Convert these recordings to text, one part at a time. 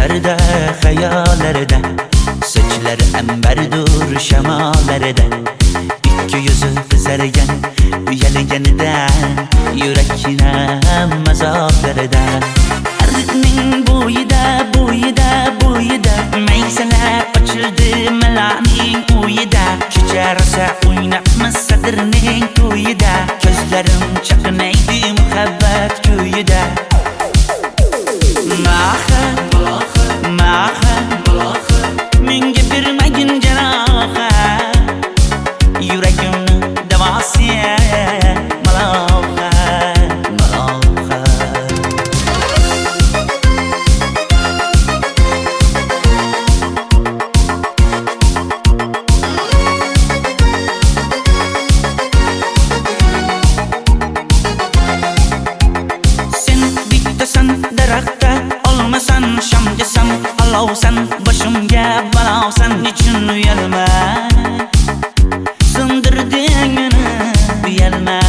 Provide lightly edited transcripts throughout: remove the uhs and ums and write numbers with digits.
Düşlerde, hayallarda, saçları emberdur şemalarda. İki yüzü kızargan, uyalganidan, yurakina mazoblarda. Arıqning bo'yida, bo'yida, bo'yida, maysalar ochildi malaning uyida. Kecha rosa o'ynabmiz sadirning to'yida, ko'zlarim chaqnaydi muhabbat kuyida. Maha, maha, menga bermagin janoha, yuragimni davosi maloha, maloha. Sen bittasan daraxtda, olmasan shamgasan, olovsan boshimga balosan. Nechun uyalma, sindirding meni uyalma.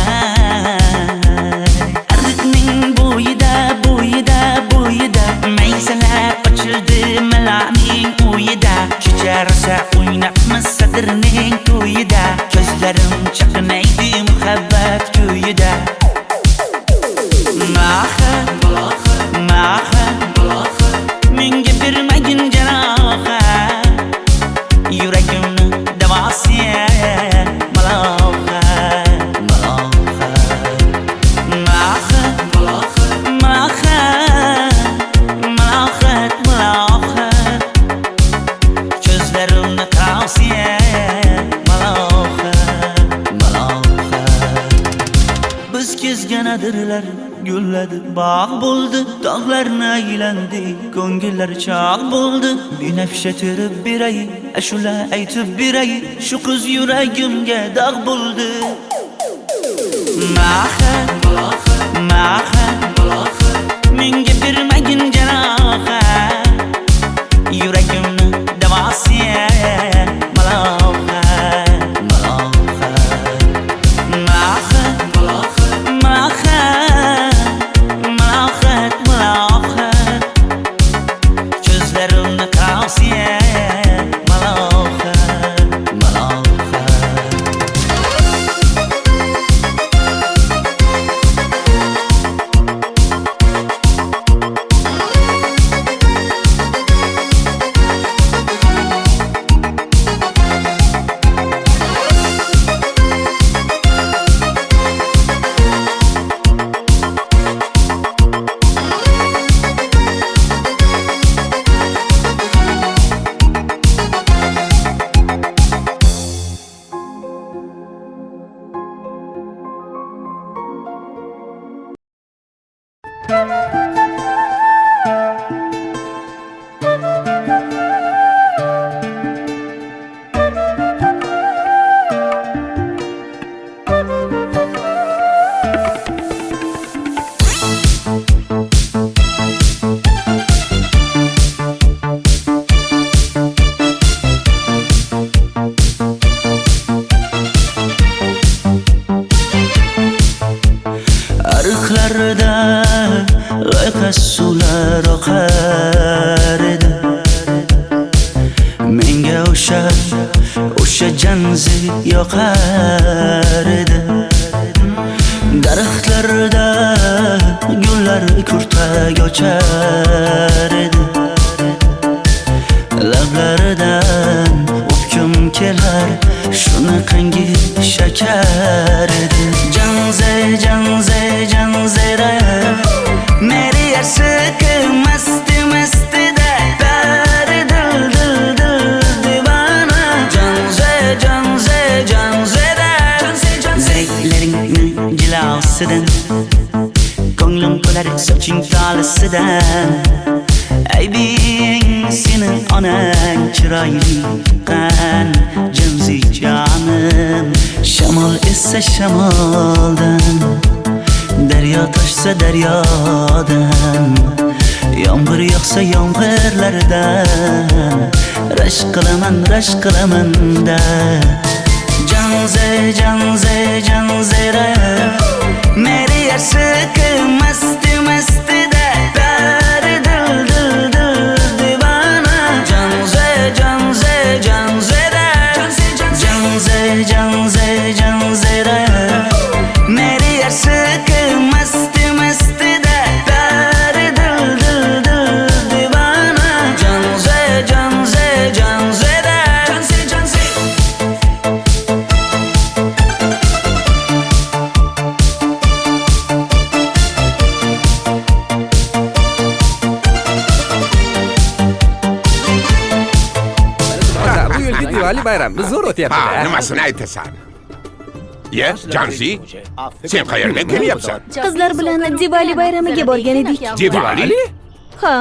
Arıqning bo'yida, bo'yida, bo'yida, maysalar ochildi malaning uyida. Kecha rosa o'ynabmiz sadirning to'yida, ko'zlarim chaqnaydi muhabbat kuyida. Maha, maha, menga bermagin janoha, yuragimni davosi maloha, maloha. Maha, maha, malohat, malohat, ko'zlarimni tavsi maloha, maloha. Biz kezgan adirlar gulladi, bog' bo'ldi, tog'larni aylandi, ko'ngillar chog' bo'ldi. Binafsha terib beray, ashula aytib beray, shu qiz yuragimga dog' bo'ldi. Maha, maha, menga bermagin janoha, yuragimni davosi maloha, maloha. Maha, maha, malohat, malohat, ko'zlarimni tavsi maloha, maloha. Arıqlarda loyqa suvlar oqar edi, menga o'sha janzi yoqar edi. Daraxtlarda gullar kurtak ochar edi, lablaridan o'pkim kelar, shunaqangi shakar edi. Janze, janze, janzera, meri yarsiqi masti mastida, bari dil dil dil divana. Janze, janze, janzera, zeylaringni jilosidan, ko'nglim to'lar soching tolisidan. Aybing sening onang chiroyli qan, janzi jonim. Shamol essa shamoldan, daryo toshsa daryodan, yomg'ir yog'sa yomg'irlardan, rashk qilaman da. Janze, janze, janzera, meri yarsiqi masti mastida, bari dil dil dil Diwali bayramimiz zo'r Ha, o'tyapti-da. nimasini aytasan? Ye, Janzi, sen qayerdan kelyapsan? Qizlar bilan Diwali bayramiga borgan edik. Diwali? Ha,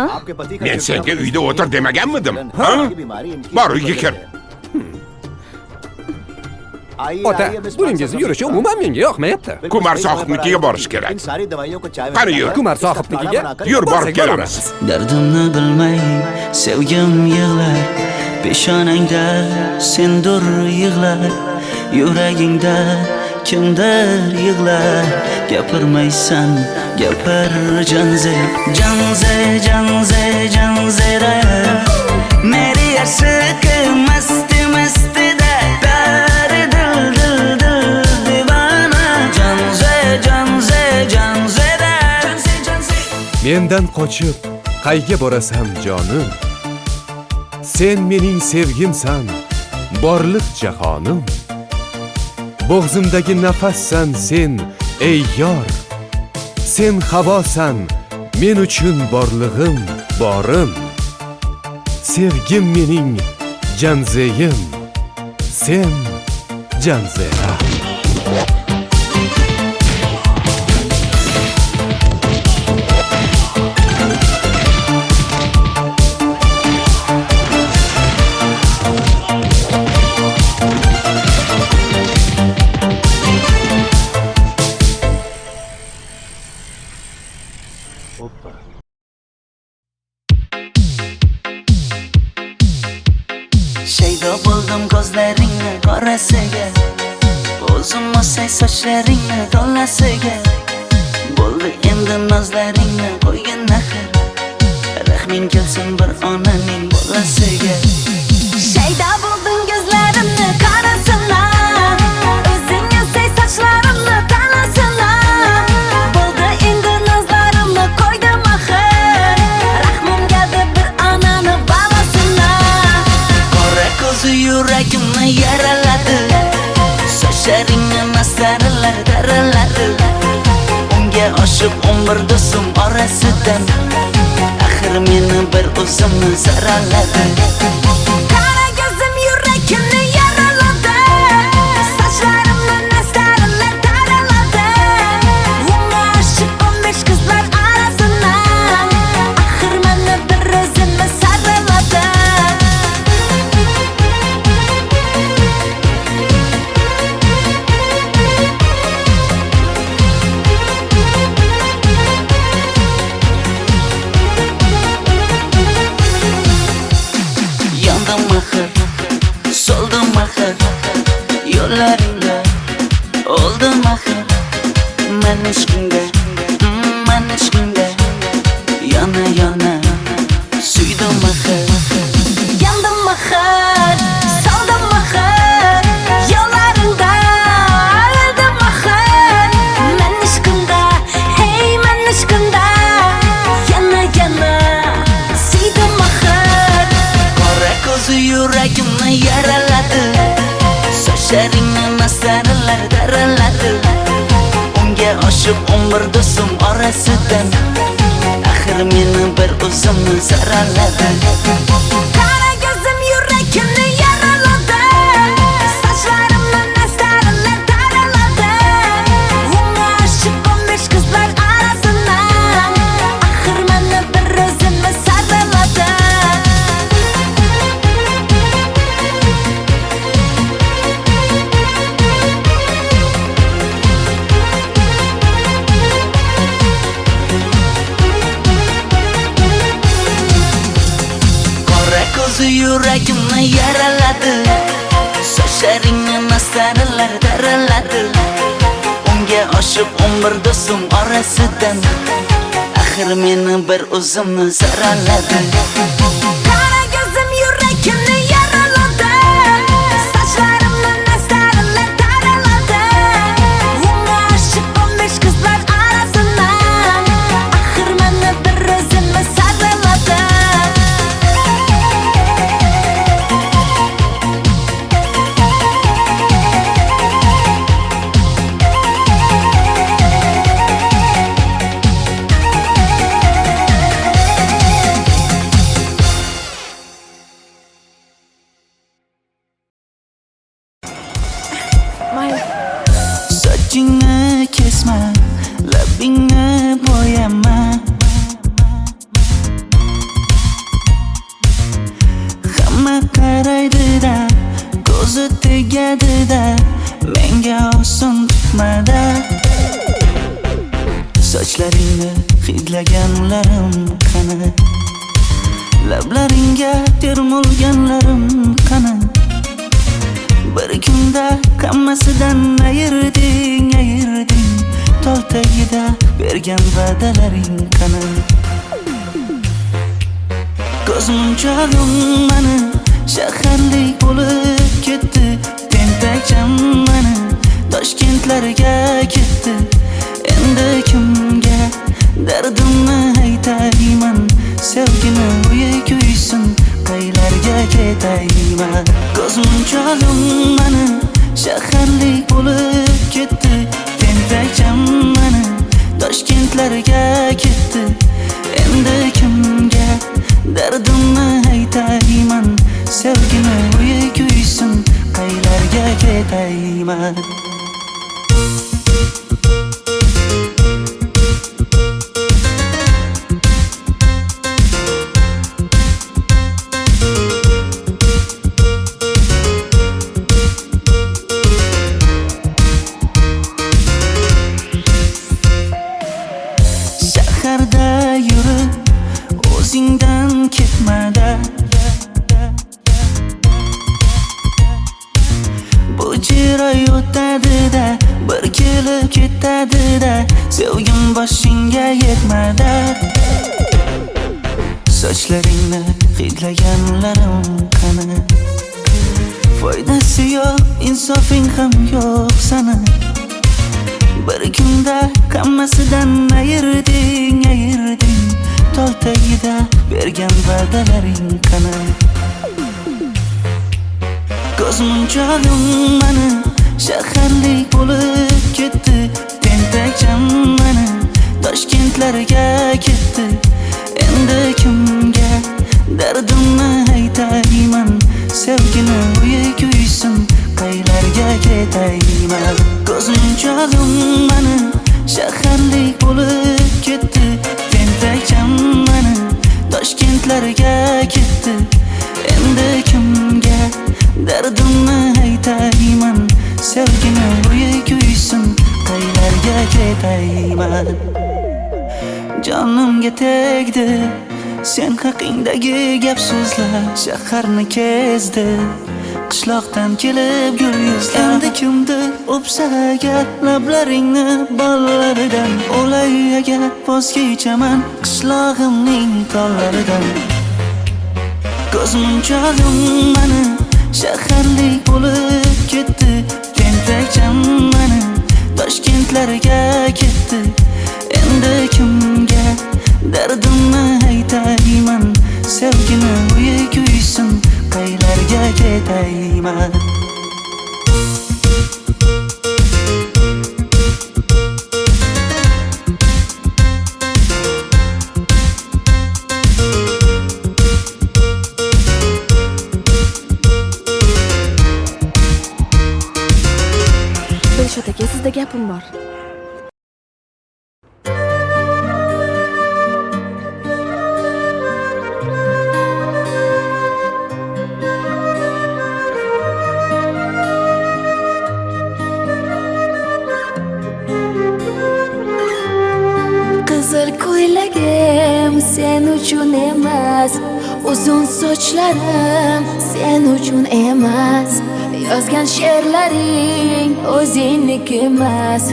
Men senga uyda o'tir demaganmidim? Ha? Bor, uyga kir. Ota, buningizni yurishi umuman menga yoqmayapti. Kumar sohibnikiga borish kerak. Qani yur. Kumar sohibnikiga Yur, borib borsak kelamiz. Dardimni bilmay sevgim yig'lar, peshonangda sendur yig'lar, yuragingda kimdir yig'lar. Gapirmaysan, gapir Janze, Janze, Janze, Janzera. Meri aşık masti masti da pari dil dil dil divana. Janze, Janze, Janzera. Janze, Janze. Mendan qochib qayga borasan jonim? Sen mening sevgimsan, borliq jahonim. Bo'g'zimdagi nafassan sen, ey yor. Sen havosan, men uchun borlig'im, borim. Sevgim mening Janzeyim, sen Janzera. Shaydo bo'ldim ko'zlaringni qorasiga, o'zim o'say sochlaringni to'lasiga. Bo'ldi endi nozlaringni qo'ygan naxir, rahming kelsin bir onaning bolasiga. shayda bo'lding ko'zlarimni qarasana, o'zing yasay sochlarimni tanasana. Bo'ldi endi nazlarimni qo'ydim axir, rahmim keldi bir onani bolasina. Qora ko'zi yuragimni yaraladi, sochlaringni mastarlar daraladi. Unga oshiq 11 do'stim orasidan, axir meni bir o'zimni zaraladi. Qara ko'zim yuragimni yaraladi, sochlarimni nastarlar taraladi. Unga oshiq 15 qizlar arasina, axir meni bir o'zimni saraladi. Yandım axir, soldim axir, yo'llaringda oldim axir. Men ishqingda, men ishqingda yana yana suydim axir. Yandım axir, soldim axir, yo'llaringda oldim axir. Men ishqimda, hey men ishqimda yana yana suydim axir. Qora ko'zi yuragimni yaraladi, sochlaringni mastarlar daraladi. Unga oshiq 11 do'stim orasidan, axir meni bir o'zimni zaraladi. Qara ko'zim yuragimni yaraladi, sochlarimni nastarlar taraladi. Unga oshiq 15 qizlar arasina, axir meni bir o'zimni saraladi. Qora ko'zi yuragimni yaraladi, sochlaringni mastarlar daraladi. Unga oshiq 11 do'stim orasidan, axir meni bir o'zimni zaraladi. Qara ko'zim yuragimni yaraladi, sochlarimni nastarlar taraladi. Unga oshiq 15 qizlar arasina, axir meni bir o'zimni saraladi. Sochlaringni hidlaganlarim qani? Lablaringga termulganlarim qani? Bir kunda hammasidan ayırding Tol tagida bergan va'dalaring qani? Ko'zmunchog'im mani shaharlik bo'lib ketdi. Tentakcham mani Toshkentlarga ketdi. Endi kimga dardimni aytayman? Sevgini uyi kuysin, qaylarga ketayman? Ko'zmunchog'im mani shaharlik bo'lib ketdi. Tentakcham mani Toshkentlarga ketdi. Endi kimga dardimni aytayman? Sevgini uyi kuysin, qaylarga ketayman? Shaharda yurib o'zingdan ketmada, bu jiroy o'tadi-da, bir kelib ketadi-da, sevgim boshingga yetmada. Sochlaringni hidlaganlarim qani? Foydasi yo'q, insofing ham yo'q sana. Bir kunda hammasidan ayırding Tol tagida bergan va'dalaring qani? Ko'zmunchog'im mani shaharlik bo'lib ketdi. Tentakcham mani Toshkentlarga ketdi. Endi kimga dardimni aytayman? Sevgini uyi kuysin, qaylarga ketayman? Ko'zmunchog'im mani shaharlik bo'lib ketdi. Tentakcham mani Toshkentlarga ketdi. Endi kimga dardimni aytayman? Sevgini uyi kuysin, qaylarga ketayman? Jonimga tegdi sen haqingdagi gap so'zlar, shaharni kezdi qishloqdan kelib gul yuzlar. Endi kimdir o'psa agar lablaringni bollaridan, o'lay agar voz kechaman qishlog'imning tollaridan. Ko'zmunchog'im mani shaharlik bo'lib ketdi. Tentakcham mani Toshkentlarga ketdi. Endi kimga dardimni aytayman? Sevgini uyi kuysin, qaylarga ketayman? Dilshod aka, sizda gapim bor. Qizil ko'ylagim sen uchun emas, uzun sochlarim sen uchun emas, yozgan she'rlaring o'zingniki emas,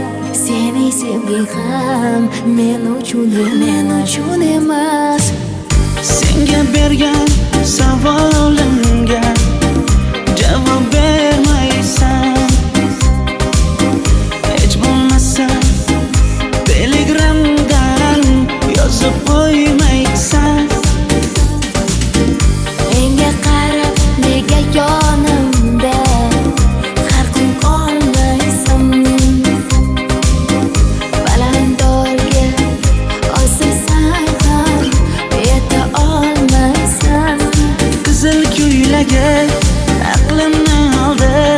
sening sevging ham men uchun emas. Senga bergan savolimga javob bermaysan. Hech bo'lmasa Telegramdan yozib qo'ymaysan. Menga qarab nega yonimda har kun qolmaysan? Balandorga osilsang ham yeta olmaysan. Qizil ko'ylagi aqlimni oldi.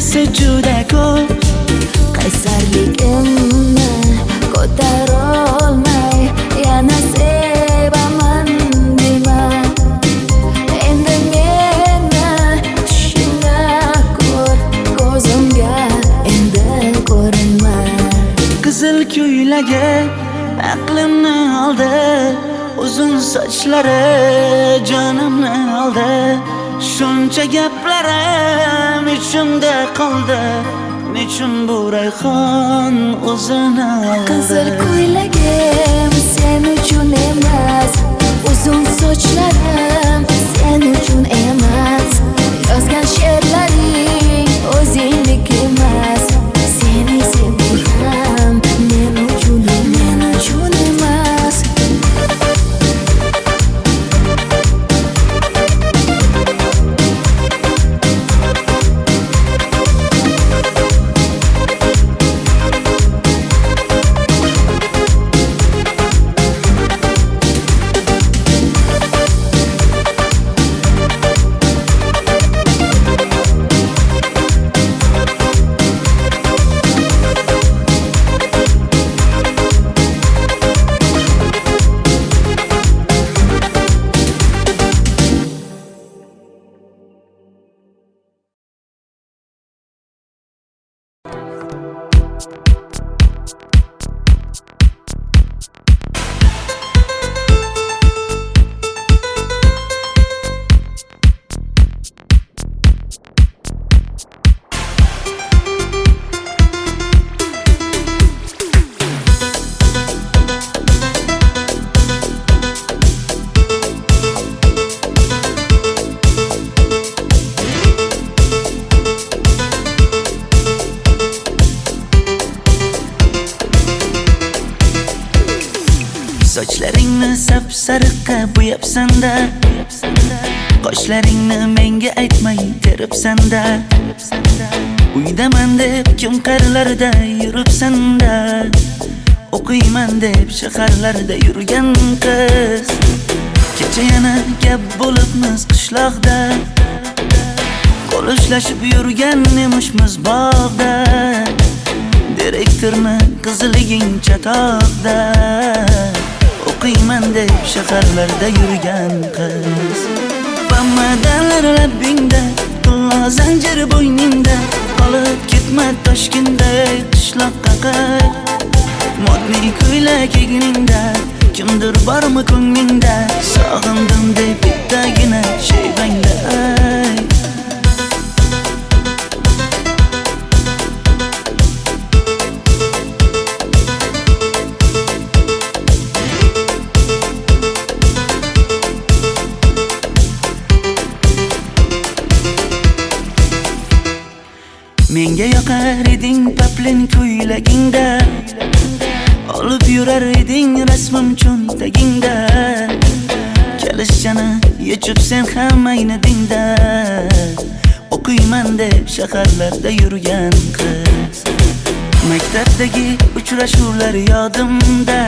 esa juda ko'p. qaysarligimni ko'tarolmay yana sevaman dema. Endi meni tushingda ko'r, ko'zimga endi ko'rinma. Qizil ko'ylagi aqlimni oldi, uzun sochlari jonimni oldi. Shuncha gaplarim ichimda qoldi, nechun bu rayhon o'zini oldi. Qizil ko'ylagim sen uchun emas, uzun sochlarim sen uchun emas. Yozgan she'rlaring o'zingdek emas. Seni sevdim men uchun emas. Sochlaringni sap-sariqqa bo'yabsan-da, qoshlaringni menga aytmay teribsan-da. Uydaman deb kim qarlarda yuribsan-da, o'qiyman deb shaharlarda yurgan qiz. Kecha yana gap bo'libmiz qishloqda, qo'l ushlashib yurgan emishmiz bog'da. Direktorni qiziliging chatoqda, o'qiyman deb shaharlarda yurgan qiz. Bamadanlar labbingda, tilla zanjir bo'yningda, qolib ketma Toshkentda qishloqqa qayt. Modniy ko'ylak egningda, kimdir bormi ko'nglingda, sog'indim deb bittagina shevangda ayt. Menga yoqar eding paplin ko'ylagingda, olib yurar eding rasmim cho'ntagingda. Kalishchani yechib sen ham aynadingda, o'qiyman deb shaharlarda yurgan qiz. Maktabdagi uchrashuvlar yodimda,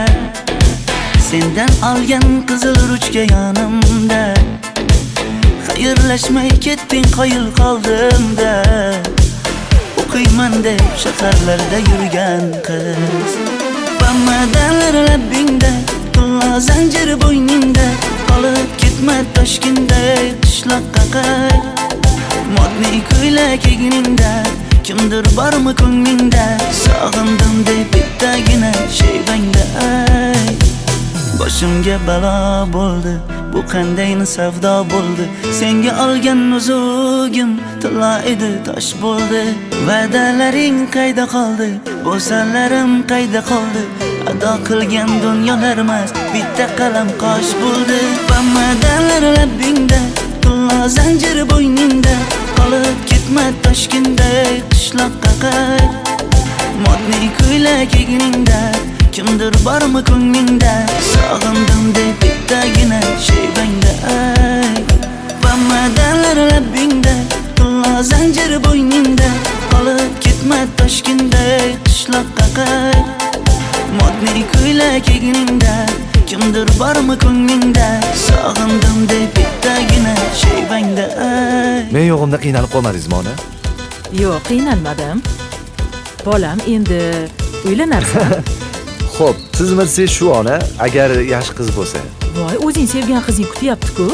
sendan olgan qizil ruchka yonimda. Xayrlashmay ketding qoyil qoldimda, o'qiyman deb shaharlarda yurgan qiz. Bamadanlar labbingda, tilla zanjir bo'yningda, qolib ketma Toshkentda qishloqqa qayt. Modniy ko'ylak egningda, kimdir bormi ko'nglingda, sog'indim deb bittagina shevangda ayt. Boshimga balo bo'ldi, bu qanday savdo bo'ldi. Senga olgan nuzugim tilla edi, tosh bo'ldi. Va'dalaring qayda qoldi, bo'salarim qayda qoldi. Ado qilgan dunyolar emas, bitta qalam qosh bo'ldi. Bamadanlar labbingda, tilla zanjir bo'yningda, qolib ketma Toshkentda qishloqqa qayt. Modniy ko'ylak egningda, kimdir bormi ko'nglingda, sog'indim deb bittagina shevangda ayt. Bamadanlar labbingda, tilla zanjir bo'yningda, qolib ketma Toshkentda qishloqqa qayt. Modniy ko'ylak egningda, kimdir bormi ko'nglingda, sog'indim deb bittagina shevangda ayt. Men yo'g'imda qiynalib qolmadingizmi ona? Yo'q, qiynalmadim. Bolam, endi uylanarsan. Xo'p, siz shu ona agar yaxshi qiz bo'lsa. Voy, o'zing sevgan qizing kutyapti-ku.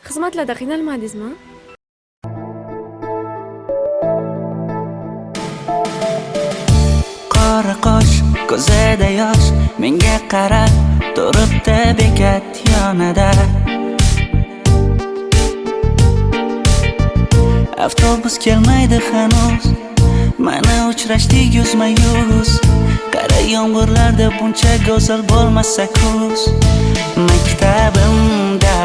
Xizmatlarda qiynalmadingizmi? Qora qosh, ko'zida yosh, menga qarab turibdi bekat yonida. Avtobus kelmaydi hanuz, mana uchrashdik yuzma-yuz. Qara yomg'irlarda buncha go'zal bo'lmasa kuz. Maktabimda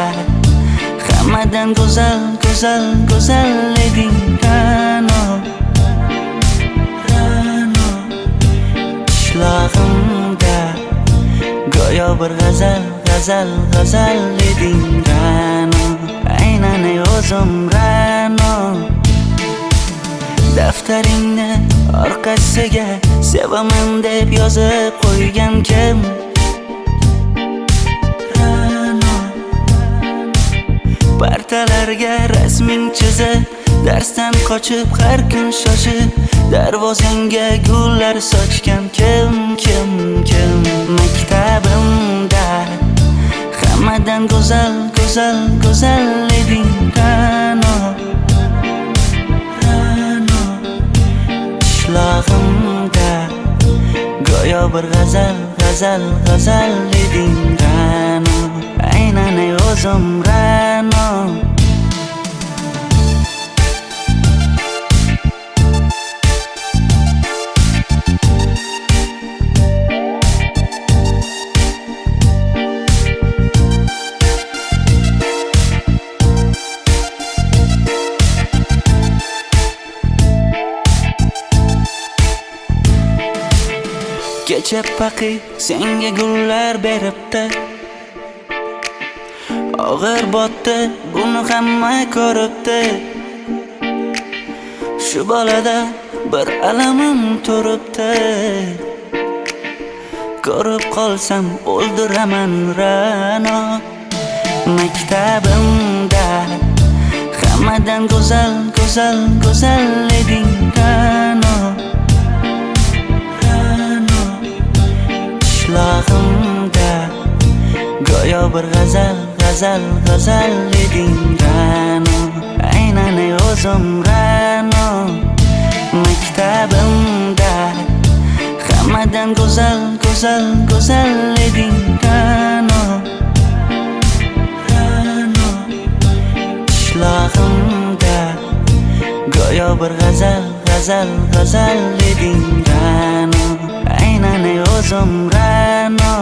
hammadan go'zal, go'zal, go'zal eding Ra'no. Qishlog'imda go'yo bir g'azal, g'azal, g'azal eding Ra'no. Aynan o'zim Ra'no. Daftaringni orqasiga sevaman deb yozib qo'ygan kim? Partalarga rasming chizib, darsdan qochib har kun shoshib, darvozangga gullar sochgan kim? Maktabimda hammadan go'zal, go'zal, go'zal eding Ra'no. Qishlog'imda go'yo bir g'azal, g'azal, g'azal eding Ra'no. Aynan o'zim Ra'no. Kecha paqi senga gullar beribdi, og'ir botdi, buni hamma ko'ribdi. Shu bolada bir alamim turibdi, ko'rib qolsam o'ldiraman Ra'no. Maktabimda hammadan go'zal, go'zal, go'zal eding Ra'no. Qishlog'imda go'yo bir g'azal, g'azal, g'azal eding Ra'no. Aynan o'zim Ra'no. Maktabimda hammadan go'zal, go'zal, go'zal eding Ra'no. Qishlog'imda go'yo bir g'azal, g'azal, g'azal eding Ra'no. Aynan o'zim Ra'no.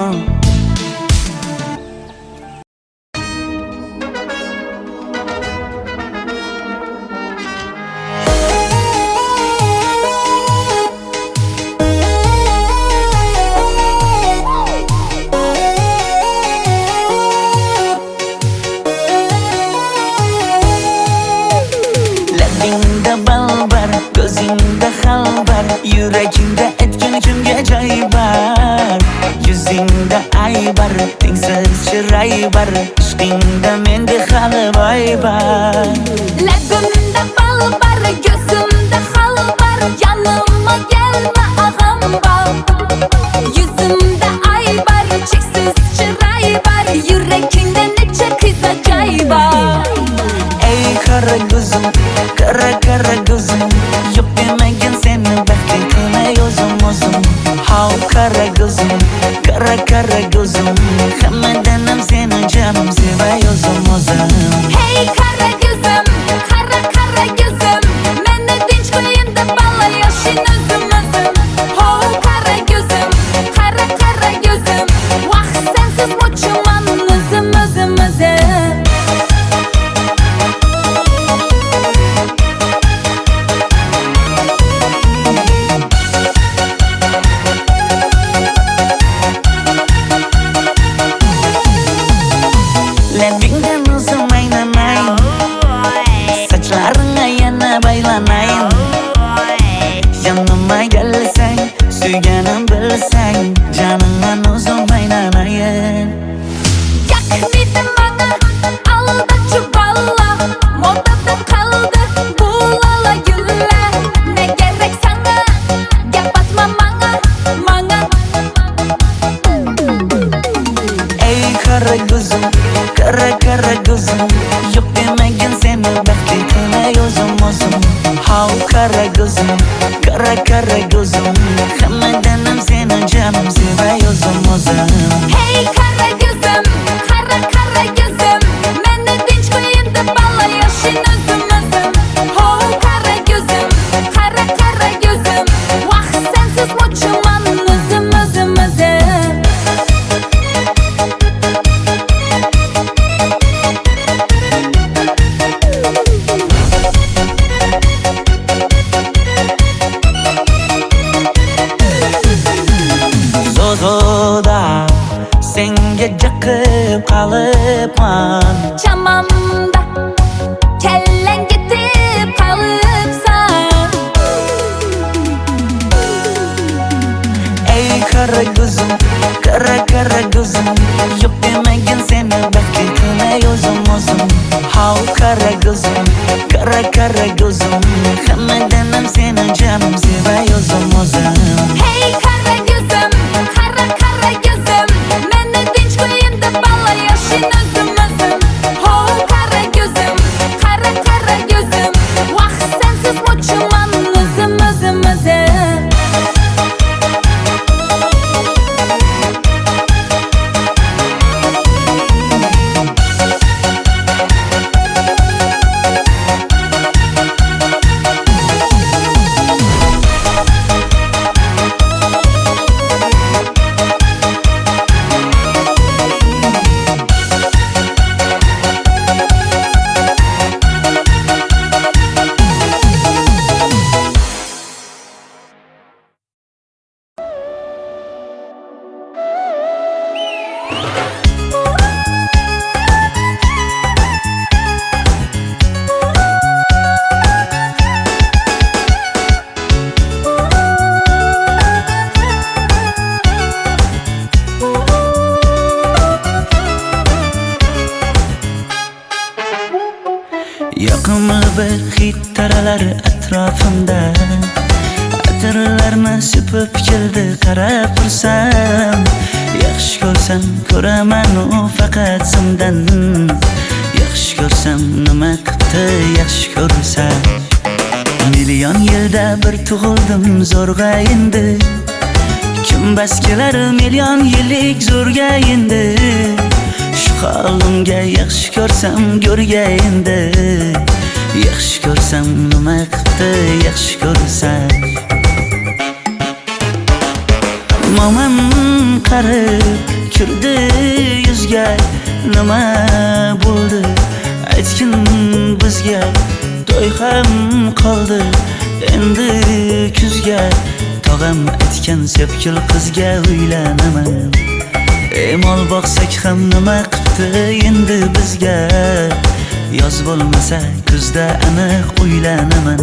Labingda balbar, ko'zingda xalbar, yuragingda etgan kimga joy bar. Yuzingda aybar, tengsiz chiray bar, ishqingda menda hali boy bar. Labimda balbar, ko'zimda xalbar, yanıma gelme ağam bal. Yuzimda aybar, cheksiz chiray bar, yuragingda necha qiza joy bar. Ey qara ko'zim, qara qara ko'zim, yo'q demagan seni baxtli qilay o'zim. Hav qara ko'zim, qara qara ko'zim, hammadan ham seni jonim sevay o'zim. Hey qara ko'zim, qara qara ko'zim, meni tinch qo'yinda balla yoshing o'zim. Hav qara ko'zim, qara qara ko'zim, vaqt sensiz mo'chiman o'zim. Kara kara gözüm Hammadanam seni canım sevay o'zim Hey kara gözüm, kara kara gözüm Meni tinch qo'yin deb balla yashin o'zim Ho kara gözüm, kara kara gözüm Vaqt sensiz mo'chiman o'zim Zozoda senga jiqib qolibman Chamamda kellang ketib qolibsan Ey kara gözüm kara kara gözüm Yok demagin seni baxtli qilay o'zim How kara gözüm kara gözüm Hammadanam seni canım sevay o'zim Hey kara gözüm, kara kara gözüm Meni tinch qo'yin deb balla yashin o'zim Ho kara gözüm, kara kara gözüm Vaqt sensiz mo'chiman o'zim Yoqimli bir hid taralar atrofimda Atirlarni sepib keldi qarab tursam Yaxshi ko'rsam ko'raman u faqat simdan Yaxshi ko'rsam nima qildi yaxshi ko'rsam Million yilda bir tug'ildim zo'rg'a endi Kim bas kelar million yillik zo'rga endi Shu holimga yaxshi ko'rsam go'rga endi Yaxshi ko'rsam nima qildi yaxshi ko'rsam Momam qarib kirdi yuzga Nima bo'ldi aytgin bizga To'y ham qoldi endi kuzga Tog'am aytgan sepkil qizga uylanaman Mol boqsak ham nima qildi endi bizga Yoz bo'lmasa kuzda aniq uylanaman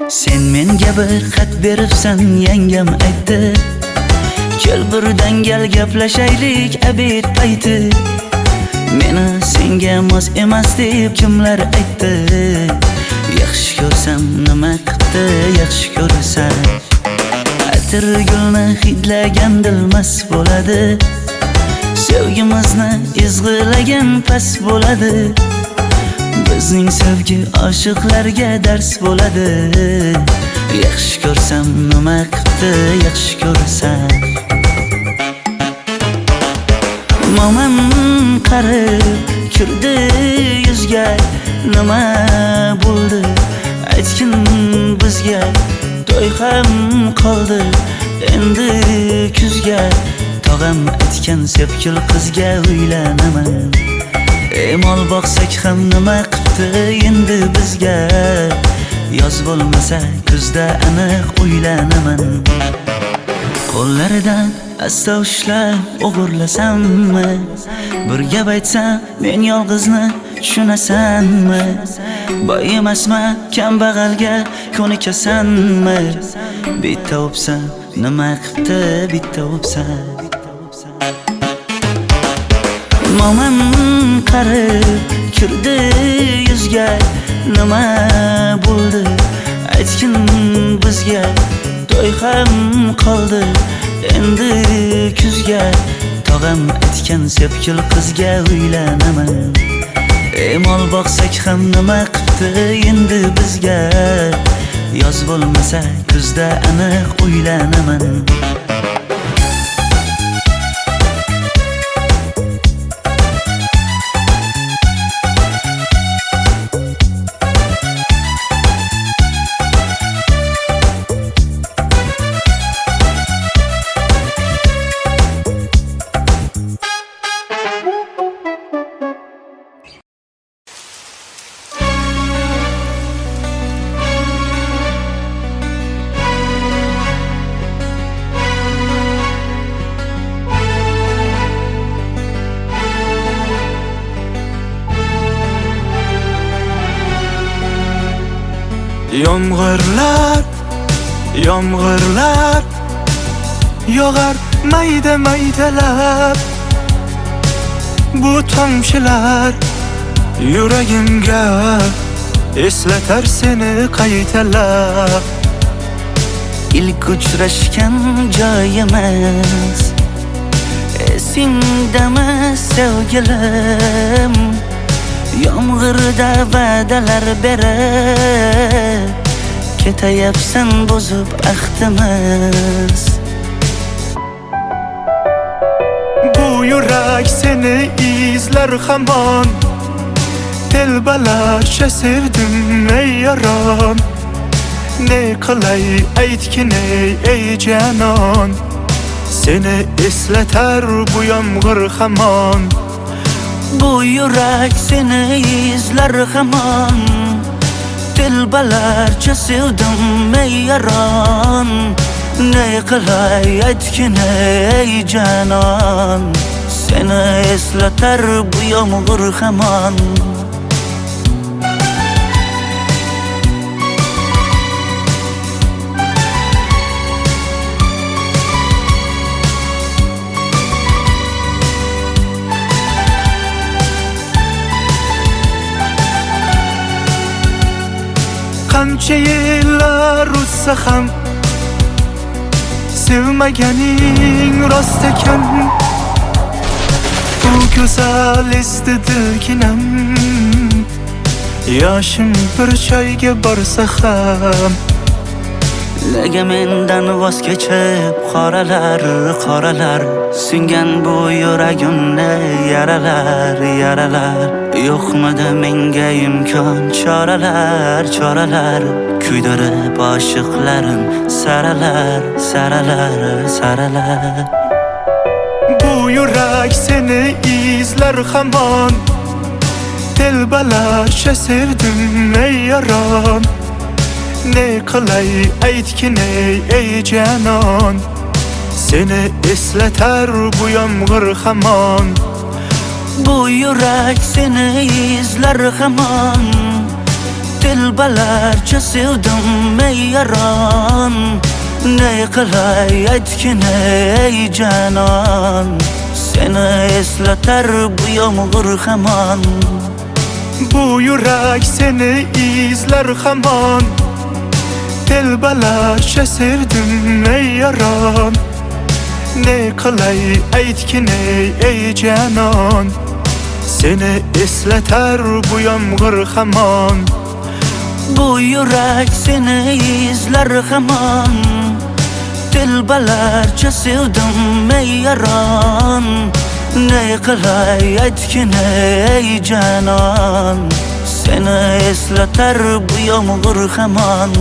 Sen menga bir xat beribsan yangam aytdi Kel birdan gal gaplashaylik abid payti Meni senga mos emas deb kimlar aytdi Yaxshi ko'rsam nima qildi yaxshi ko'rsam Atir gulni hidlagan dilmas bo'ladi Sevgimizni izg'ilagan pas bo'ladi Bizning sevgi oshiqlarga dars bo'ladi Yaxshi ko'rsam nima qildi yaxshi ko'rsam Momam qarib kirdi yuzga Nima bo'ldi aytgin bizga To'y ham qoldi endi kuzga Tog'am aytgan sepkil qizga uylanaman Mol boqsak ham nima qildi endi bizga Yoz bo'lmasa kuzda aniq uylanaman Qo'llaridan asta ushlab o'g'irlasammi Bir gap aytsam men yolg'izni tushunasanmi Boy emasman kambag'alga ko'nikasanmi Bitta o'psam nima qildi bitta o'psam Mo'min qarib kirdi yuzga, nima bo'ldi aytgin bizga. To'y ham qoldi endi kuzga, tog'am aytgan sepkil qizga uylanaman. Mol boqsak ham nima qipti endi bizga, yoz bo'lmasa kuzda aniq uylanaman. Yomg'irlar, yomg'irlar yog'ar mayda maydalab. Bu tomchilar yuragimga eslatar seni qaytalab. İlk uchrashgan joyimiz esingdami sevgilim? Yomg'irda va'dalar berib ketayapsan bozib ahdimiz. Bu yurak seni izler hamon, telbalarcha sevdim ey yaron. Ne qilay aytgin ey canon, seni eslatar bu yomg'ir hamon. Bu yurak seni izler hamon, telbalarcha sevdim ey yaron. Ne qilay aytgin ey canon, seni eslatar bu yomg'ir hamon. Qancha yillar o'tsa ham sevmaganing rost ekan. Bu go'zal esdi dilginam, yoshim bir joyga borsa ham. Nega mendan voz kechib qoralar, qoralar singan bu yuragimni yaralar, yaralar. Yo'qmidi menga imkon choralar, choralar kuydirib oshiqlarim saralar, saralar, saralar. Bu yurak seni izler hamon, telbalarcha sevdim ey yaron. Ne qilay aytgin ey canon, seni eslatar bu yomg'ir hamon. Bu yurak seni izler hamon, telbalarcha sevdim ey yaron. Ne qilay aytgin ey canon, seni eslatar bu yomg'ir hamon. Bu yurak seni izler hamon, telbalarcha sevdim ey yaron. Ne qilay aytgin ey canon, seni eslatar bu yomg'ir hamon. Bu yurak seni izler hamon, telbalarcha sevdim ey yaron. Ne qilay aytgin ey canon, seni eslatar bu yomg'ir hamon.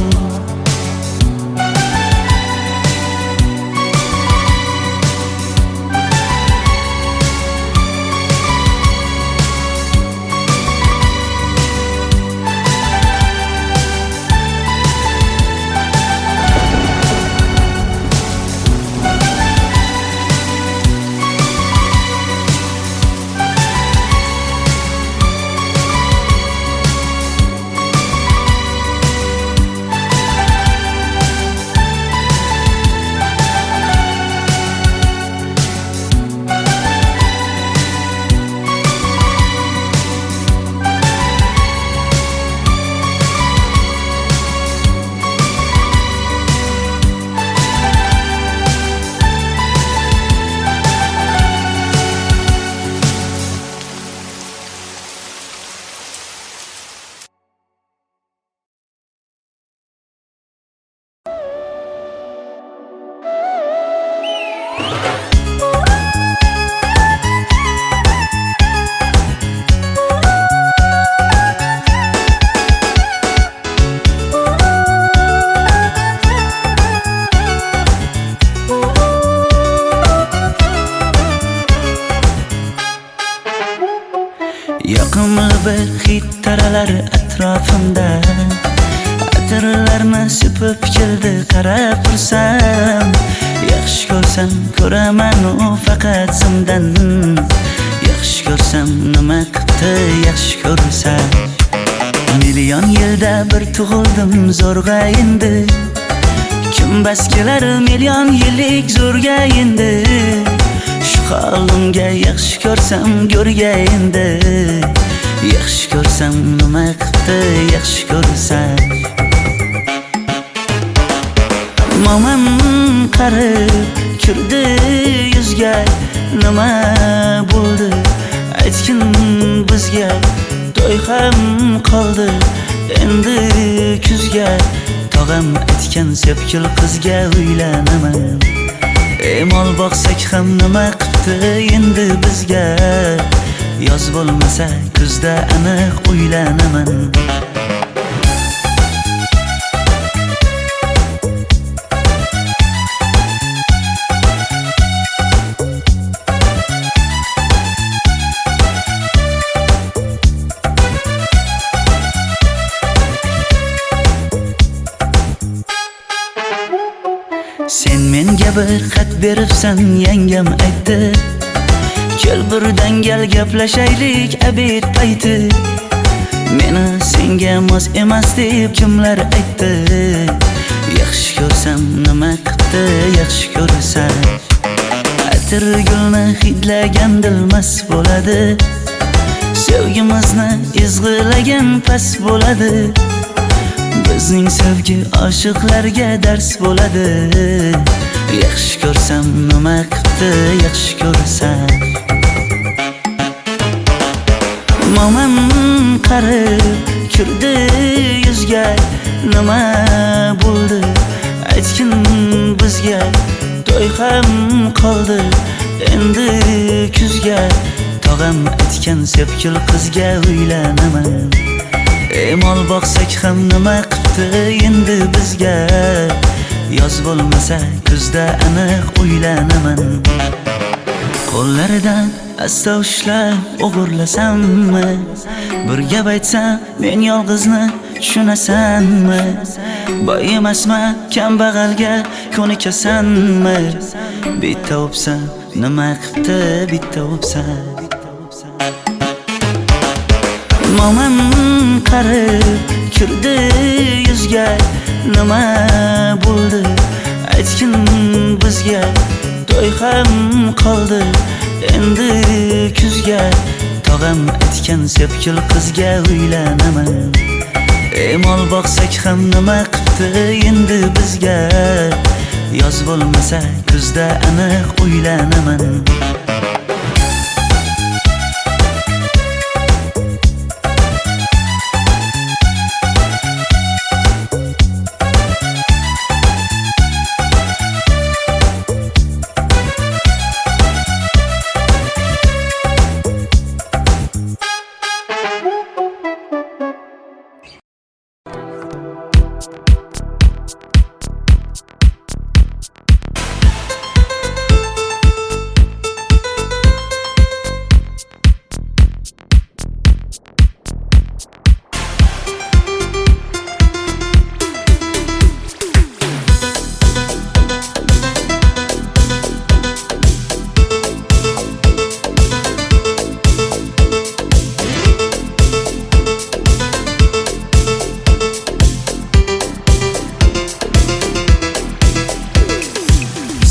taralar atrofimda. Atirlarni sepib keldi qarab tursam, yaxshi ko'rsam ko'raman u faqat simdan. Yaxshi ko'rsam nima qildi yaxshi ko'rsam. Million yilda bir tug'ildim zo'rg'a endi. Kim bas kelar million yillik zo'rga endi. Shu holimga yaxshi ko'rsam go'rga endi. Yaxshi ko'rsam nima qildi yaxshi ko'rsam. Momam qarib kirdi yuzga, nima bo'ldi aytgin bizga. To'y ham qoldi endi kuzga, tog'am aytgan sepkil qizga uylanaman. Mol boqsak ham nima qildi endi bizga. Yoz bo'lmasa kuzda aniq uylanaman. Sen menga bir xat beribsan, yangam aytdi. Kel birdan gal gaplashaylik abid payti. Meni senga mos emas deb kimlar aytdi. Yaxshi ko'rsam nima qildi yaxshi ko'rsam. Atir gulni hidlagan dilmas bo'ladi. Sevgimizni izg'ilagan pas bo'ladi. Bizning sevgi oshiqlarga dars bo'ladi. Yaxshi ko'rsam nima qildi yaxshi ko'rsam. Momam qarib kirdi yuzga, nima bo'ldi aytgin bizga. To'y ham qoldi endi kuzga, tog'am aytgan sepkil qizga uylanaman. Mol boqsak ham nima qildi endi bizga. Yoz bo'lmasa kuzda aniq uylanaman. Qo'llaridan asta ushlab o'g'irlasammi? Bir gap aytsam men yolg'izni tushunasanmi? Boy emasman kambag'alga ko'nikasanmi? Bitta o'psam nima qildi bitta o'psam. Momam qarib kirdi yuzga, nima bo'ldi aytgin bizga. To'y ham qoldi endi kuzga, tog'am aytgan sepkil qizga uylanaman. Mol boqsak ham nima qildi endi bizga. Yoz bo'lmasa kuzda aniq uylanaman.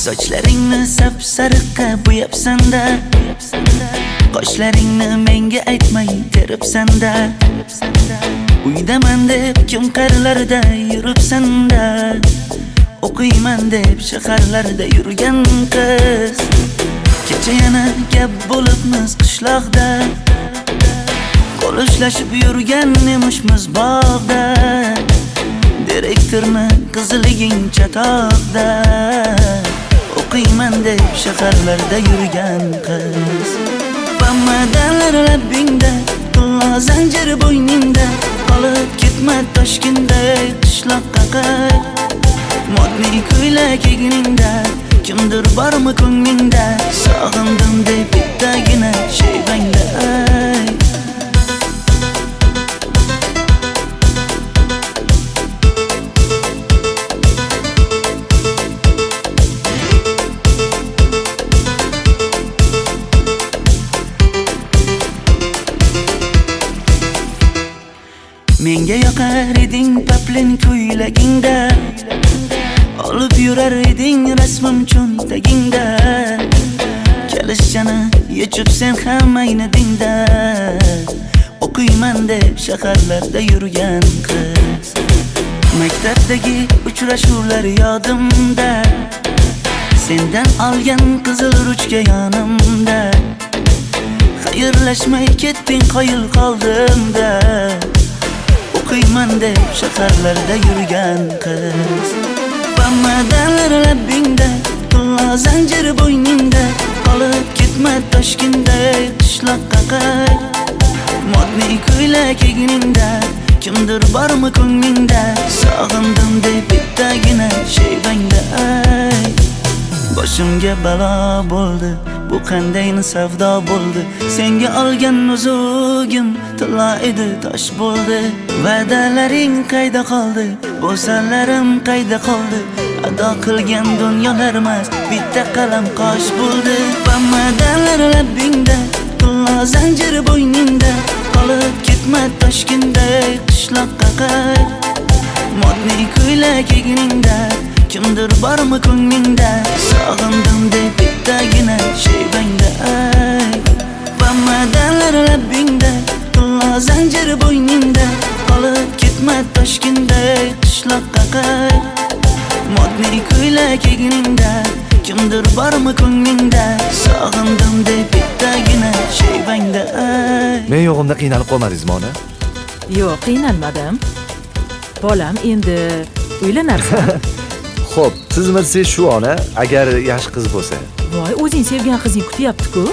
Sochlaringni sap-sariqqa bo'yabsan-da, qoshlaringni menga aytmay teribsan-da. Uydaman deb kim qarlarda yuribsan-da. O'qiyman deb shaharlarda yurgan qiz. Kecha yana gap bo'libmiz qishloqda. Qo'l ushlashib yurgan emishmiz bog'da. Direktorni qiziliging chatoqda. O'qiyman deb shaharlarda yurgan qiz. Bamadalar labbingda, qullo zanjir bo'yningda. Qolib ketma Toshkentda qishloqqa qayt. Modniy ko'ylak egningda, kimdir bormi ko'nglingda? Sog'indim deb bittagina shay bangda ayt. Menga yoqar eding paplin ko'ylagingda, olib yurar eding rasmim cho'ntagingda. Kalishchani yechib sen ham aynadingda, o'qiyman deb shaharlarda yurgan qiz. Maktabdagi uchrashuvlar yodimda, sendan olgan qizil ruchka yonimda. Xayrlashmay ketding qoyil qoldimda, o'qiyman deb shaharlarda yurgan qiz. Bamadan labbingda, pulla zanjir bo'yningda, qolib ketma Toshkentday qishloqqa qayt. Modniy ko'ylak egningda, kimdir bormi ko'nglingda, sog'indim deb bittagina shevangda ay. Boshimga balo bo'ldi, bu qanday savdo bo'ldi. Senga olgan nuzugim tilla edi, tosh bo'ldi. Va'dalaring qayda qoldi, bo'salarim qayda qoldi. Ado qilgan dunyolar emas, bitta qalam qosh bo'ldi. Bamadanlar labbingda, tilla zanjir bo'yningda, qolib ketma Toshkentday qishloqqa qayt. Modniy ko'ylak egningda, kimdir bormi ko'nglingda, sog'indim deb bittagina shevangda ay. Bamadanlar labbingda, tilla zanjir bo'yningda, qolib ketma Toshkentday qishloqqa qayt. Modniy ko'ylak egningda, kimdir bormi ko'nglingda, sog'indim deb bittagina shevangda ay. Men yo'g'imda qiynalib qolmadingizmi ona? Yo'q, qiynalmadim. Bolam, endi uylanarsan. Xo'p, siz shu ona, agar yaxshi qiz bo'lsa. Voy, o'zing sevgan qizing kutyapti-ku.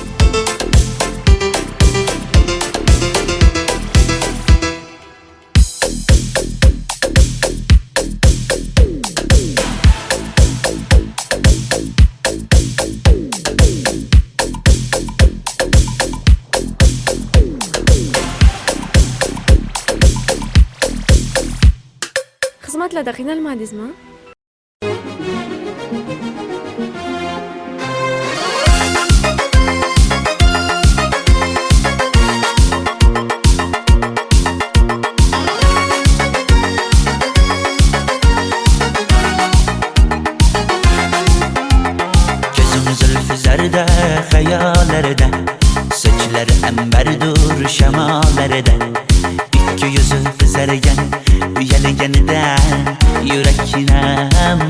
Xizmatlarda qiynalmadingizmi? Zarda hayallarda, sochlari ambardur shamollarda, ikki yuzi qizargan uyalganida, yurakning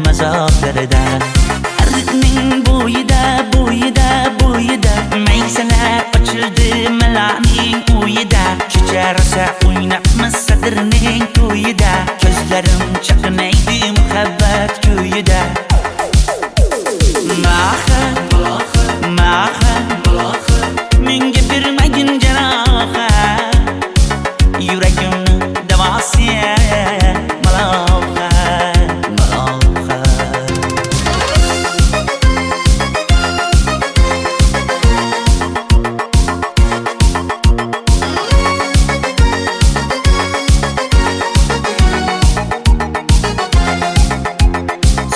mazoblarida. Arqning bo'yida, bo'yida, bo'yida, maysalar ochildi malaning uyida. Kecharsa o'ynabmiz sadrning to'yida, ko'zlarim chaqnaydi muhabbat ko'yida. Menga bermagin jarohat, yuragimni davosi malohat, malohat.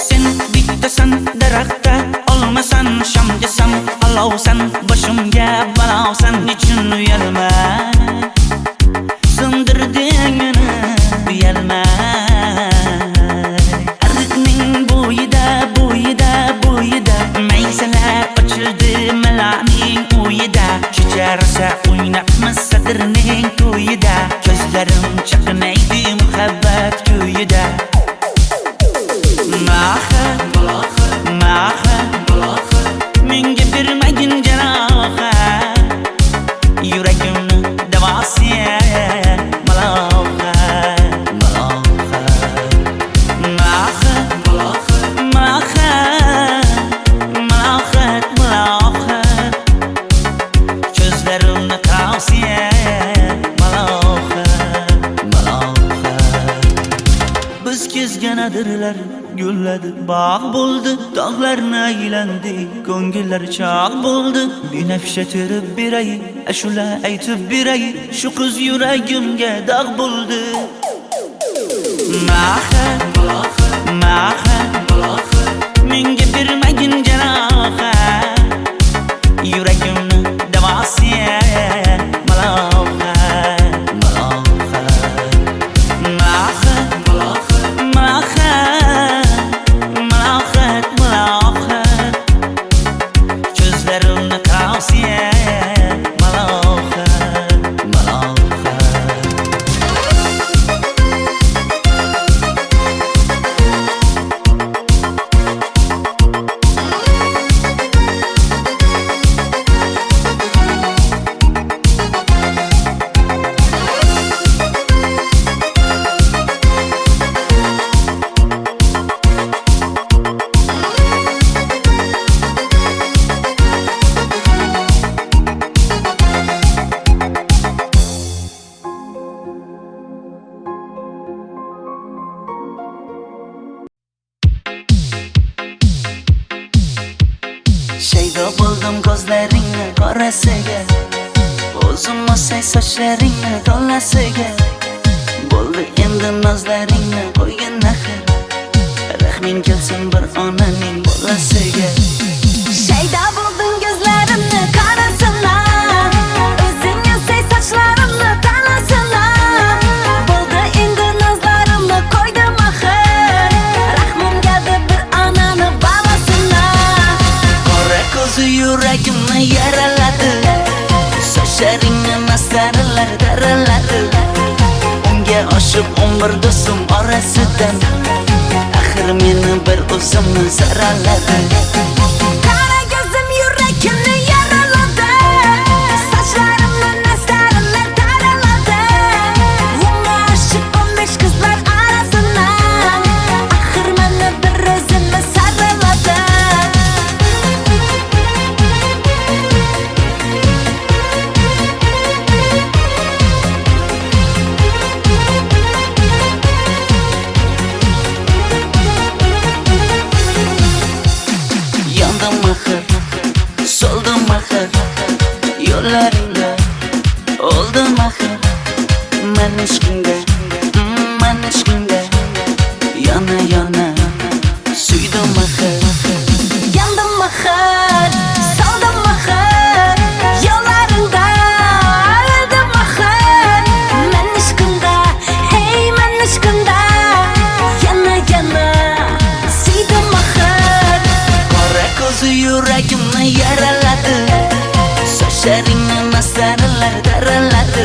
Sen bittasan daraxtda, olmasan shamgasan, olovsan boshimga balovsan. Nechun uyalma, sindirding meni uyalma. Arqning bo'yida, bo'yida, bo'yida, maysalar ochildi malaning uyida. Kecharsa o'ynabmiz sadrning to'yida, ko'zlarim chaqnaydi muhabbat ko'yida. Menga bermagin jarohat, yuragimni davosi malohat, malohat. Malohat, malohat, ko'zlarimni qavosi malohat, malohat. Biz kezganadirlar, gulladi, bog' bo'ldi, tog'larni aylandi, ko'ngillar chog' bo'ldi. Binafsha terib beray, ashula aytib beray, shu qiz yuragimga dog' bo'ldi. Menga bermagin jarohat, yuragimni davosi malohat, malohat. bo'ldim ko'zlaringni qorasiga, o'zim olsay sochlaringni to'lasiga. Bo'ldi endi nozlaringni qo'ygin axir, rahming kelsin bir onaning bolasiga. Shayda bo'lding ko'zlarimni qarasana, o'zing olsay sochlarimni to'lasana. Bo'ldi endi nozlarimni qo'ydim axir, rahmim keldi bir onani bolasina. Qora ko'zi yuragimni yaraladi, sochlaringni mastarlar daraladi. Unga oshiq 11 do'stim orasidan, axir meni bir o'zimni saraladi. Qara ko'zim yuragimni yaraladi, sochlarimni mastarlar daraladi. Unga oshiq 15 qizlar orasidan, axir meni bir o'zimni saraladi. Yandım axir, soldim axir, yo'llaringda oldim axir. Men ishqingda, yana suydim axir. Yandım axir, soldim axir, yo'llaringda oldim axir. Men ishqingda, hey men ishqingda, yana suydim axir. Qora ko'zi yuragimni yaraladi, sochlaringni mastarlar daraladi.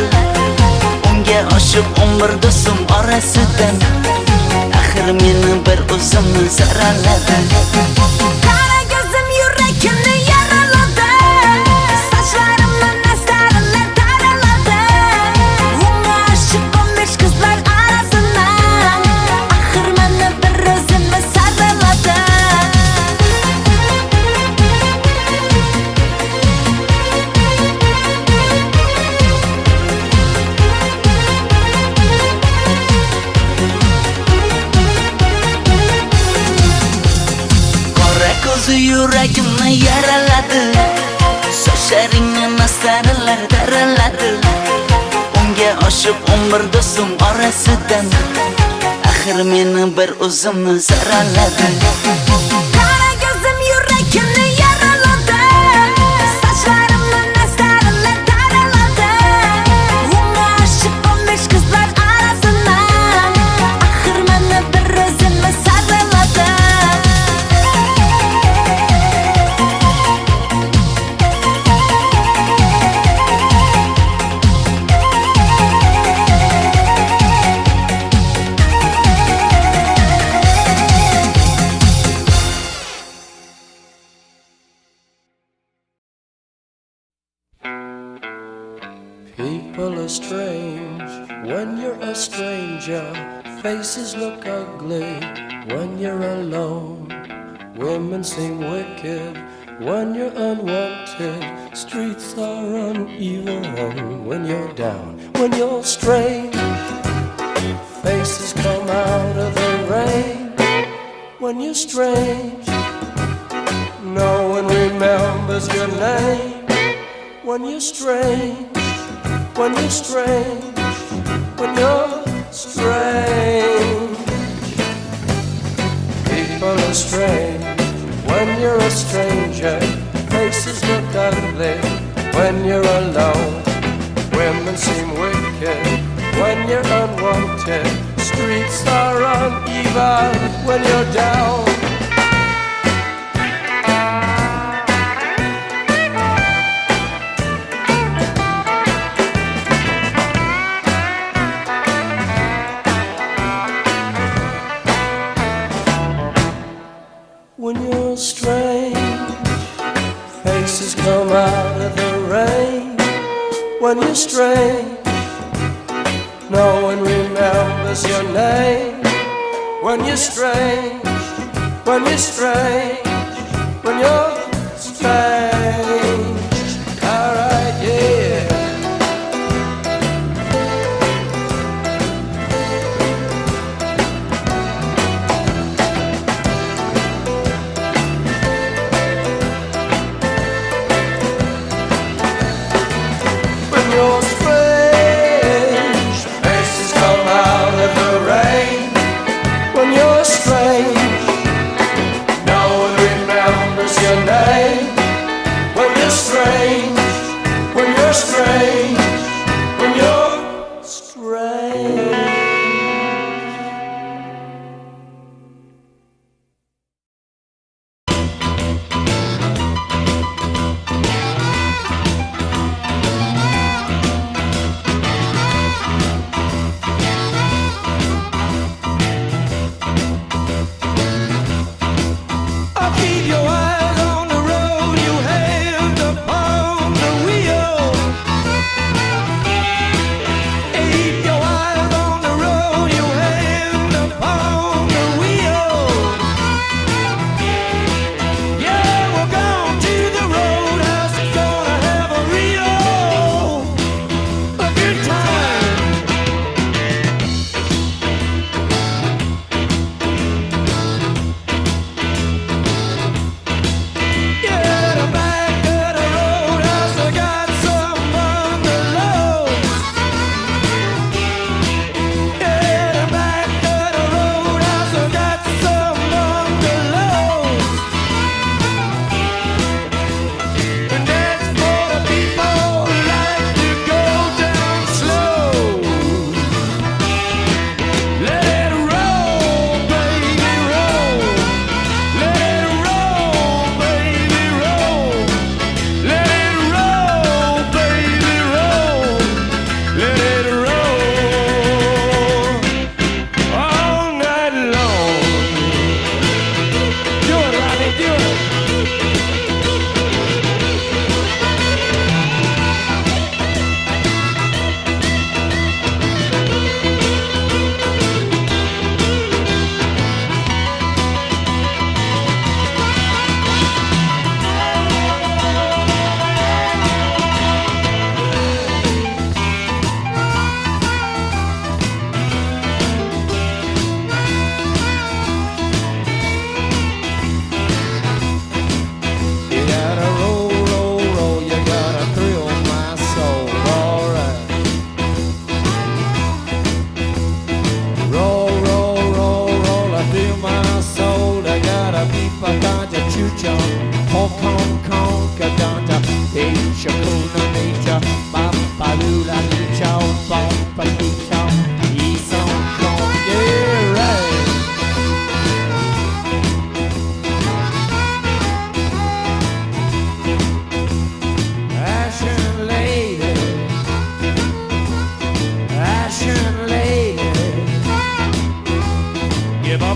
Unga oshiq 11 do'stim orasidan, axir meni bir o'zimni saraladi. Qara ko'zim yuragimni yaraladi, sochlarimni mastarlar daraladi. Unga oshiq 15 qizlar orasidan, axir meni bir o'zimni saraladi. Qora ko'zi yuragimni yaraladi, sochlaringni mastarlar daraladi. Unga oshiq 11 do'stim orasidan, axir meni bir o'zimni saraladi. Qara ko'zim yuragimni yaraladi, sochlarimni mastarlar daraladi. Unga oshiq 15 qizlar orasidan, axir meni bir o'zimni saraladi. People are strange when you're a stranger. Faces look ugly when you're alone. Women seem wicked when you're unwanted. Streets are uneven when you're down. When you're strange, faces come out of the rain. When you're strange, no one remembers your name. When you're strange, when you're strange, when you're strange. People are strange when you're a stranger. Faces look ugly when you're alone. Women seem wicked when you're unwanted. Streets are uneven when you're down. When you're strange, faces come out of the rain. When you're strange, no one remembers your name. When you're strange, when you're strange, when you're strange. Alright, yeah.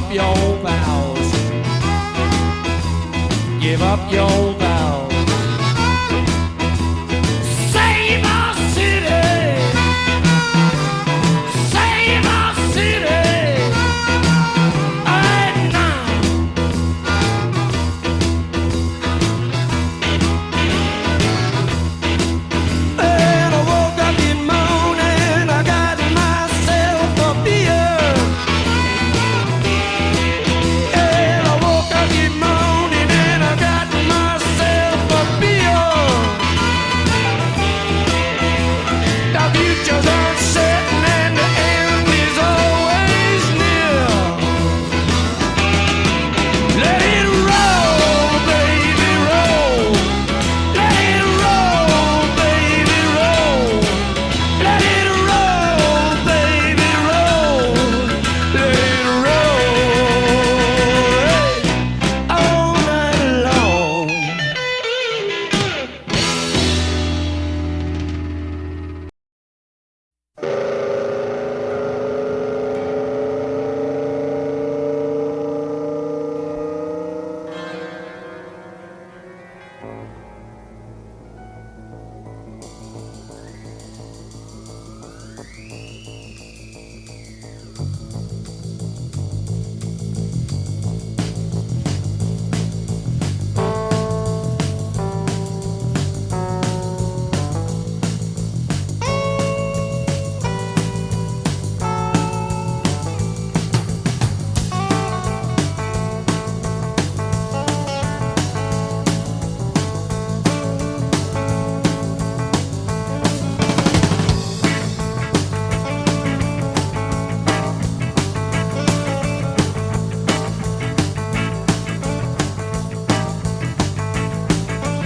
up your vows. Give up your vows. Save our city. Save our city. Right now. And I woke up this morning, I got myself a beer. And I woke up this morning and I got myself a beer. The future's uncertain and the end is always near. Let it roll, baby, roll. Let it roll, baby, roll. Let it roll, baby, roll. Let it roll all night long.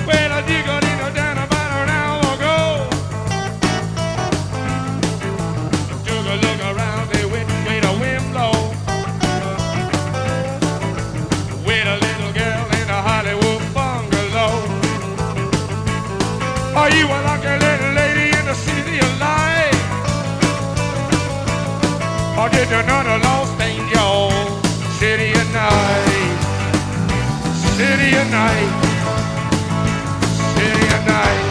Well, I dig a little down about an hour ago. Took a look around, they went way the wind blow. With a little girl in a Hollywood bungalow. Are you a lucky little lady in the city of light? Or did you know the lost angel? City of night, city of night. City of night,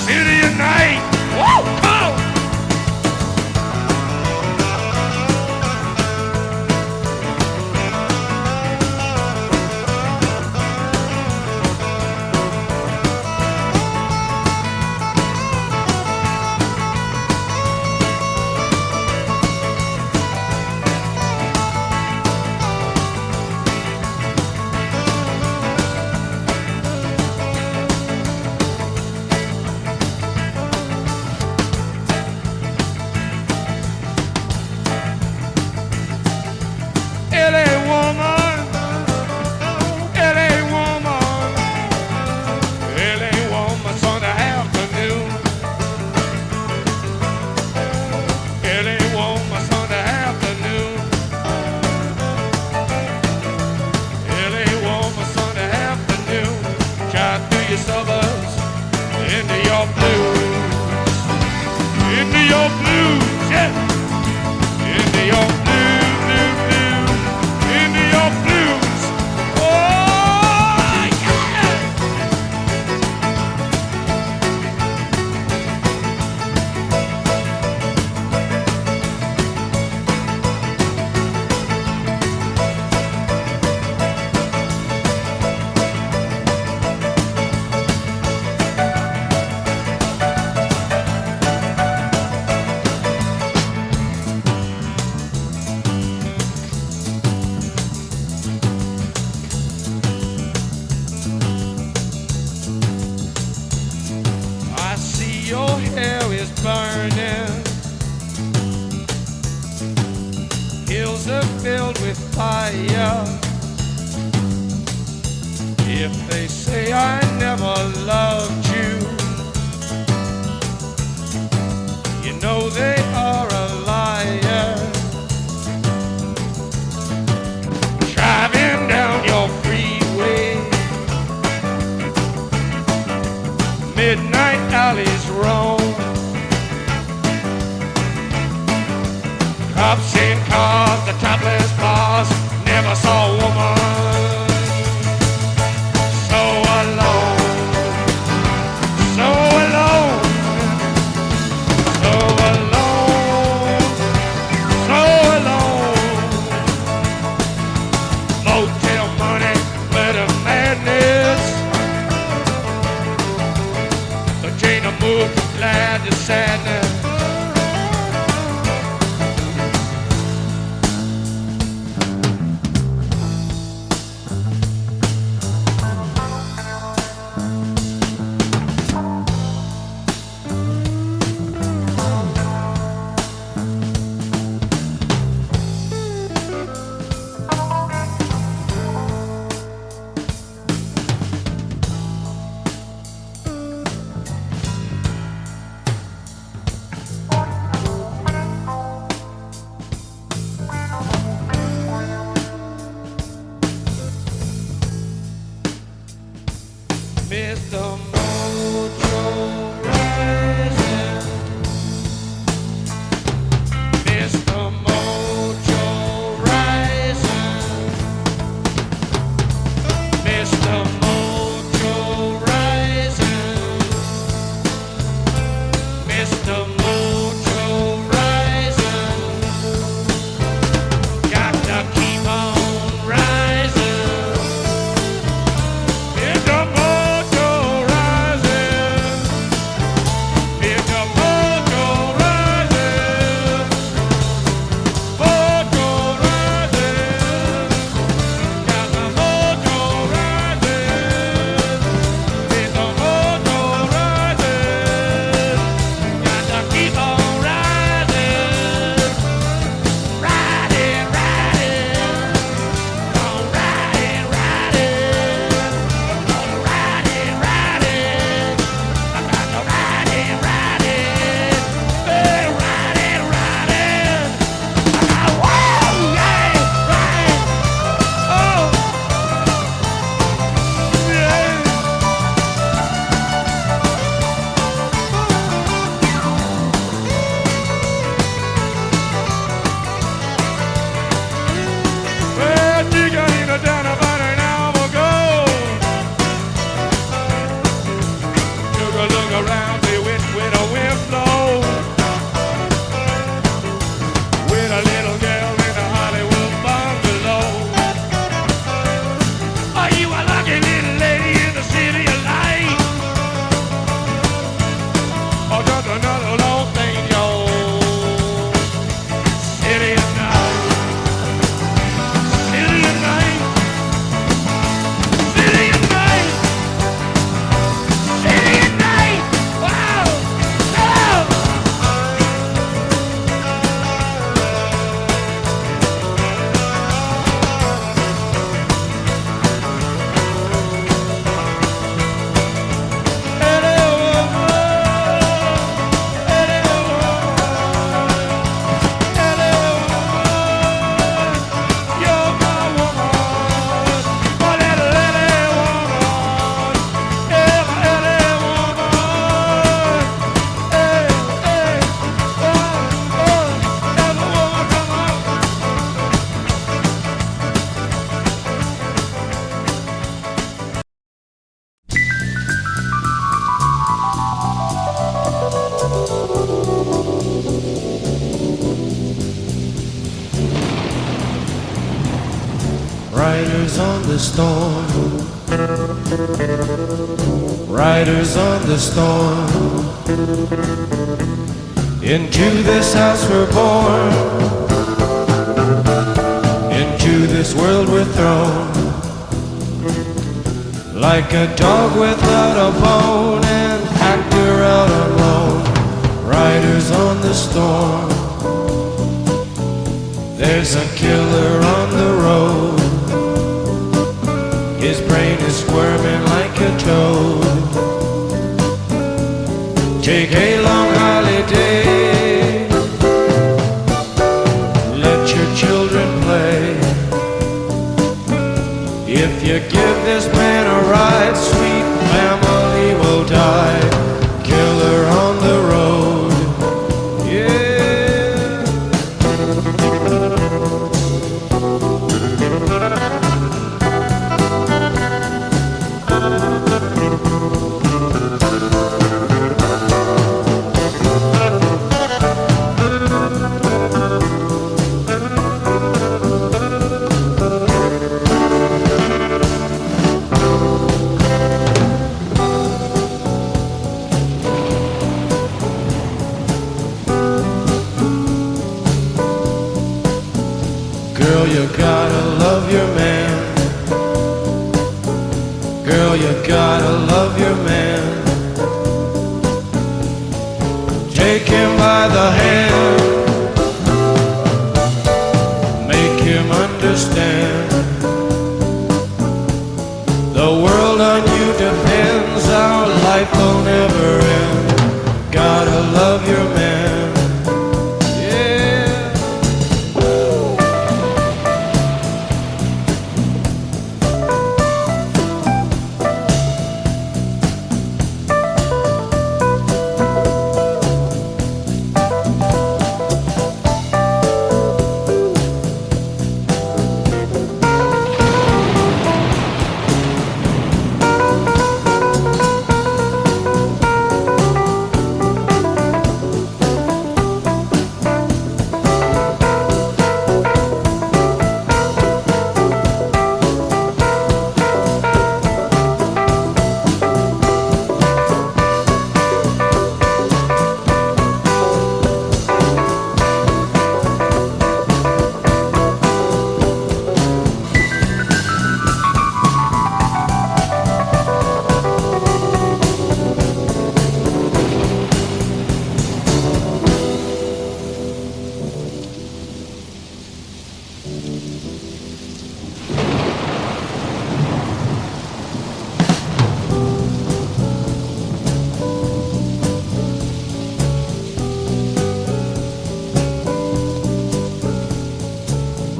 city of night. Woo! Come on! LA woman, LA woman, LA woman Sunday afternoon. LA woman Sunday afternoon. LA woman Sunday afternoon. Drive through your suburbs into your blues. Into your blues, yeah. Into your blues, blues, blues. Into your blues. Oh, yeah. I see your hair is burning. Hills are filled with fire. If they say I never loved you, you know they are a liar. Driving down your freeway, midnight alleys roam. Obscene cars, the topless bars, never saw a woman so alone, so alone, so alone, so alone. Motel money, murder madness. The chain of mood, glad to sadness. Mr. Mojo Rising, Mr. Mojo Rising, Mr. Mojo Rising, Mr. Mojo Rising, got to keep on rising. Mr. Mojo rising, Mr. Mojo rising, Mojo rising, got the mojo rising, Mr. Mojo rising, got to keep on rising, riding, riding, on riding, riding. Riding, riding, I got the riding, riding, hey, riding, riding. I got whoa, yeah, riding, oh, yeah. Well, she got in down about an hour ago. Took a look around, see which way the wind blows. With a little girl in a Hollywood bungalow. Are you a lucky little lady in the city of light? Or just another long thing, yo? City of night, city of night, city of night. City at night! Wow! Oh! You're my woman, my little LA woman. Yeah, my LA woman. Hey, hey, oh, every woman come on. Riders on the storm, riders on the storm. Into this house we're born, into this world we're thrown. Like a dog without a bone, an actor out on loan. Riders on the storm. There's a killer on the road. His brain is squirming like a toad. Take a long holiday. Let your children play. If you give this man a ride, sweet family will die. Killer on the road. Yeah. Girl, you gotta love your man. Girl, you gotta love your man. Take him by the hand, make him understand. The world on you depends, our life will never end. Gotta love your man.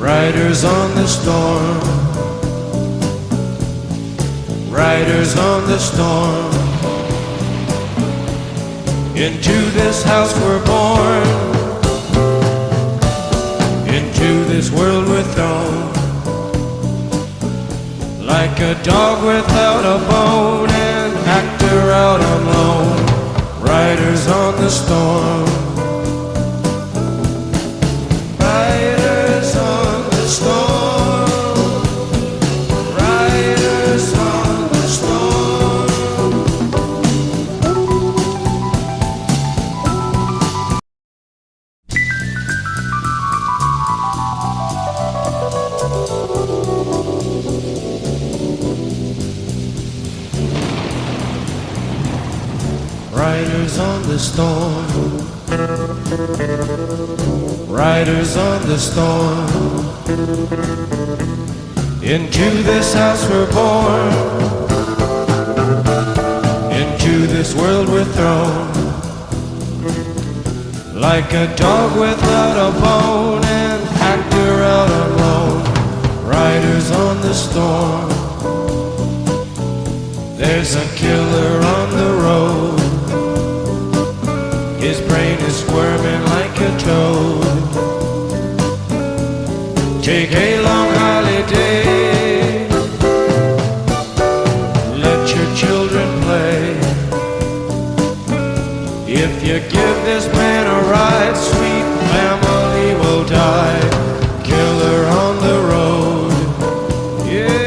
Riders on the storm, riders on the storm. Into this house we're born, into this world we're thrown. Like a dog without a bone, an actor out on loan. Riders on the storm. Riders on the storm. Riders on the storm. Riders on the storm. Riders on the storm. Into this house we're born, into this world we're thrown. Like a dog without a bone, an actor out on loan. Riders on the storm. There's a killer on the road. His brain is squirming like a toad. Take a long holiday, let your children play. If you give this man a ride, sweet family will die. Killer on the road, yeah.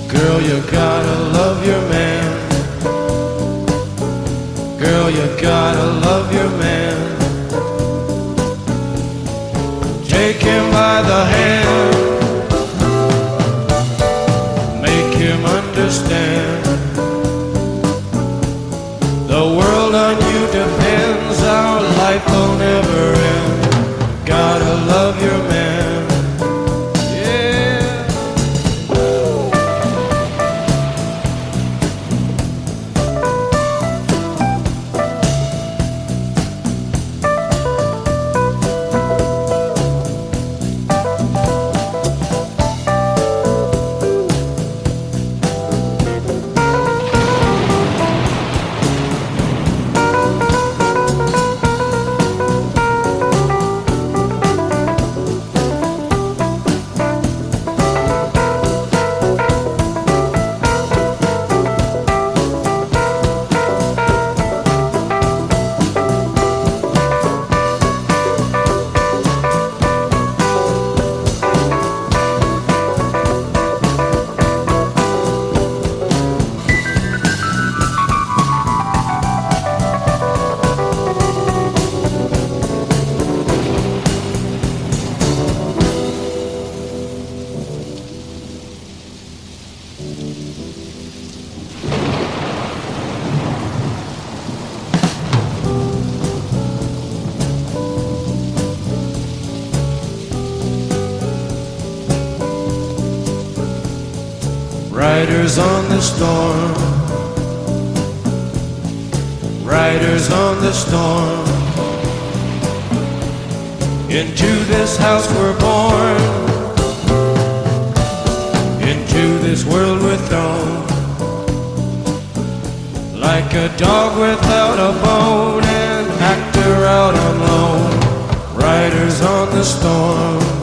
Girl, you gotta love your man. Girl, you gotta love your man. Take him by the hand, make him understand. The world on you depends, our life will never end. Gotta love your man. Riders on the storm. Riders on the storm. Into this house we're born. Into this world we're thrown. Like a dog without a bone, an actor out on loan. Riders on the storm.